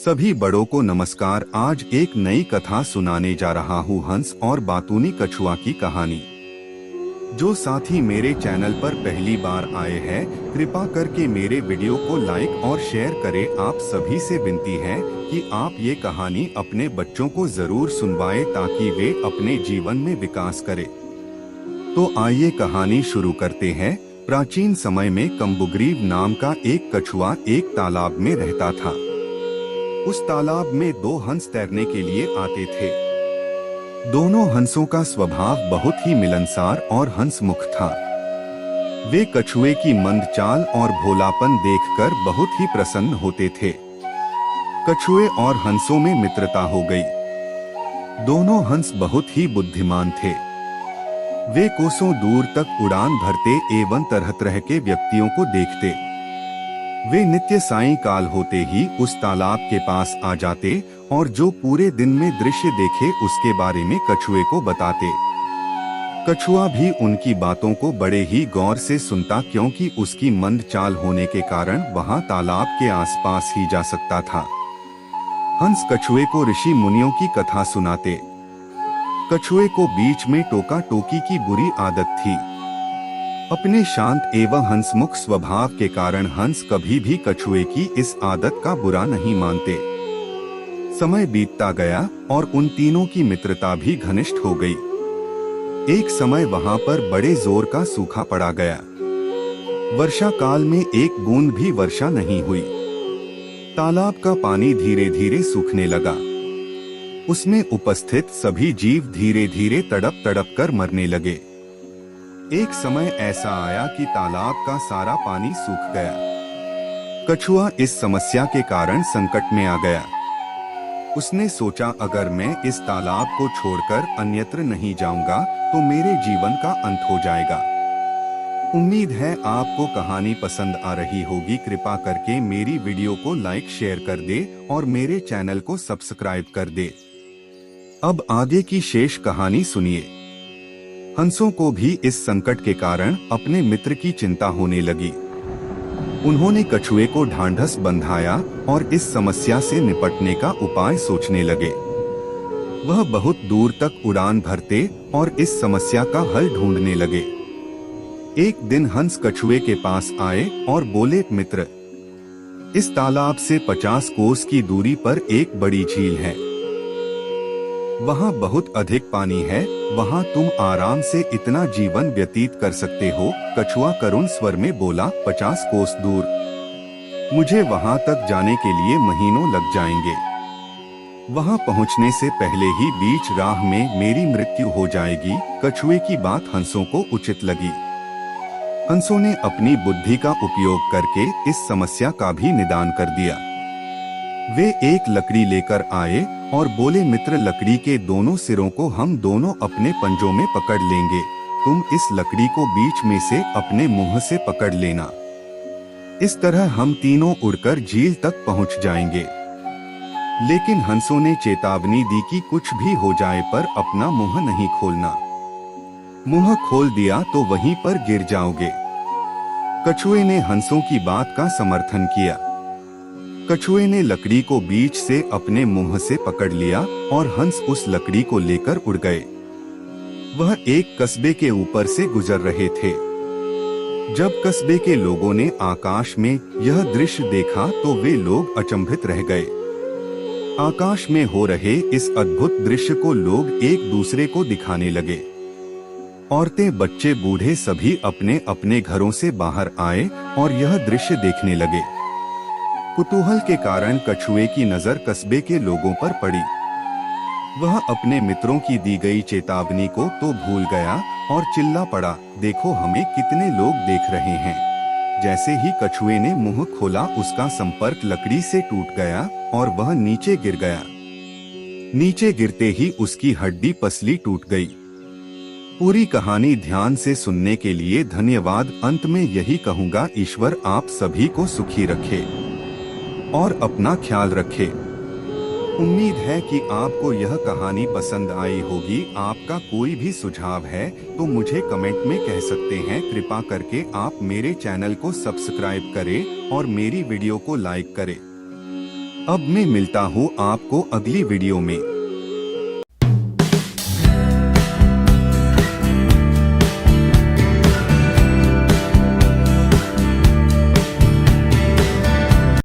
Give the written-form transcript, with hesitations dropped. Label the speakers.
Speaker 1: सभी बड़ों को नमस्कार। आज एक नई कथा सुनाने जा रहा हूँ, हंस और बातूनी कछुआ की कहानी। जो साथी मेरे चैनल पर पहली बार आए हैं, कृपा करके मेरे वीडियो को लाइक और शेयर करें। आप सभी से विनती है कि आप ये कहानी अपने बच्चों को जरूर सुनवाएं ताकि वे अपने जीवन में विकास करें। तो आइए कहानी शुरू करते हैं। प्राचीन समय में कम्बुग्रीव नाम का एक कछुआ एक तालाब में रहता था। उस तालाब में दो हंस तैरने के लिए आते थे। दोनों हंसों का स्वभाव बहुत ही मिलनसार और हंसमुख था। वे कछुए की मंद चाल और भोलापन देखकर बहुत ही प्रसन्न होते थे। कछुए और हंसों में मित्रता हो गई। दोनों हंस बहुत ही बुद्धिमान थे। वे कोसों दूर तक उड़ान भरते एवं तरह तरह के व्यक्तियों को देखते। वे नित्य सायंकाल होते ही उस तालाब के पास आ जाते और जो पूरे दिन में दृश्य देखे उसके बारे में कछुए को बताते। कछुआ भी उनकी बातों को बड़े ही गौर से सुनता, क्योंकि उसकी मंद चाल होने के कारण वहां तालाब के आसपास ही जा सकता था। हंस कछुए को ऋषि मुनियों की कथा सुनाते। कछुए को बीच में टोका टोकी की बुरी आदत थी। अपने शांत एवं हंसमुख स्वभाव के कारण हंस कभी भी कछुए की इस आदत का बुरा नहीं मानते। समय बीतता गया और उन तीनों की मित्रता भी घनिष्ठ हो गई। एक समय वहां पर बड़े जोर का सूखा पड़ा गया। वर्षा काल में एक बूंद भी वर्षा नहीं हुई। तालाब का पानी धीरे धीरे सूखने लगा। उसमें उपस्थित सभी जीव धीरे धीरे तड़प तड़प कर मरने लगे। एक समय ऐसा आया कि तालाब का सारा पानी सूख गया। कछुआ इस समस्या के कारण संकट में आ गया। उसने सोचा, अगर मैं इस तालाब को छोड़कर अन्यत्र नहीं जाऊंगा तो मेरे जीवन का अंत हो जाएगा। उम्मीद है आपको कहानी पसंद आ रही होगी। कृपा करके मेरी वीडियो को लाइक शेयर कर दे और मेरे चैनल को सब्सक्राइब कर दे। अब आगे की शेष कहानी सुनिए। हंसों को भी इस संकट के कारण अपने मित्र की चिंता होने लगी। उन्होंने कछुए को ढांढस बंधाया और इस समस्या से निपटने का उपाय सोचने लगे। वह बहुत दूर तक उड़ान भरते और इस समस्या का हल ढूंढने लगे। एक दिन हंस कछुए के पास आए और बोले, मित्र, इस तालाब से 50 कोस की दूरी पर एक बड़ी झील है। वहाँ बहुत अधिक पानी है। वहाँ तुम आराम से इतना जीवन व्यतीत कर सकते हो। कछुआ करुण स्वर में बोला, 50 कोस दूर? मुझे वहाँ तक जाने के लिए महीनों लग जाएंगे। वहाँ पहुँचने से पहले ही बीच राह में मेरी मृत्यु हो जाएगी। कछुए की बात हंसों को उचित लगी। हंसों ने अपनी बुद्धि का उपयोग करके इस समस्या का भी निदान कर दिया। वे एक लकड़ी लेकर आए और बोले, मित्र, लकड़ी के दोनों सिरों को हम दोनों अपने पंजों में पकड़ लेंगे। तुम इस लकड़ी को बीच में से अपने मुंह से पकड़ लेना। इस तरह हम तीनों उड़कर झील तक पहुंच जाएंगे। लेकिन हंसों ने चेतावनी दी कि कुछ भी हो जाए पर अपना मुंह नहीं खोलना। मुंह खोल दिया तो वहीं पर गिर जाओगे। कछुए ने हंसों की बात का समर्थन किया। कछुए ने लकड़ी को बीच से अपने मुंह से पकड़ लिया और हंस उस लकड़ी को लेकर उड़ गए। वह एक कस्बे के ऊपर से गुजर रहे थे। जब कस्बे के लोगों ने आकाश में यह दृश्य देखा तो वे लोग अचंभित रह गए। आकाश में हो रहे इस अद्भुत दृश्य को लोग एक दूसरे को दिखाने लगे। औरतें, बच्चे, बूढ़े सभी अपने अपने घरों से बाहर आए और यह दृश्य देखने लगे। कुतूहल के कारण कछुए की नजर कस्बे के लोगों पर पड़ी। वह अपने मित्रों की दी गई चेतावनी को तो भूल गया और चिल्ला पड़ा, देखो हमें कितने लोग देख रहे हैं। जैसे ही कछुए ने मुंह खोला, उसका संपर्क लकड़ी से टूट गया और वह नीचे गिर गया। नीचे गिरते ही उसकी हड्डी पसली टूट गई। पूरी कहानी ध्यान से सुनने के लिए धन्यवाद। अंत में यही कहूँगा, ईश्वर आप सभी को सुखी रखे और अपना ख्याल रखे। उम्मीद है कि आपको यह कहानी पसंद आई होगी। आपका कोई भी सुझाव है तो मुझे कमेंट में कह सकते हैं। कृपा करके आप मेरे चैनल को सब्सक्राइब करें और मेरी वीडियो को लाइक करें। अब मैं मिलता हूँ आपको अगली वीडियो में।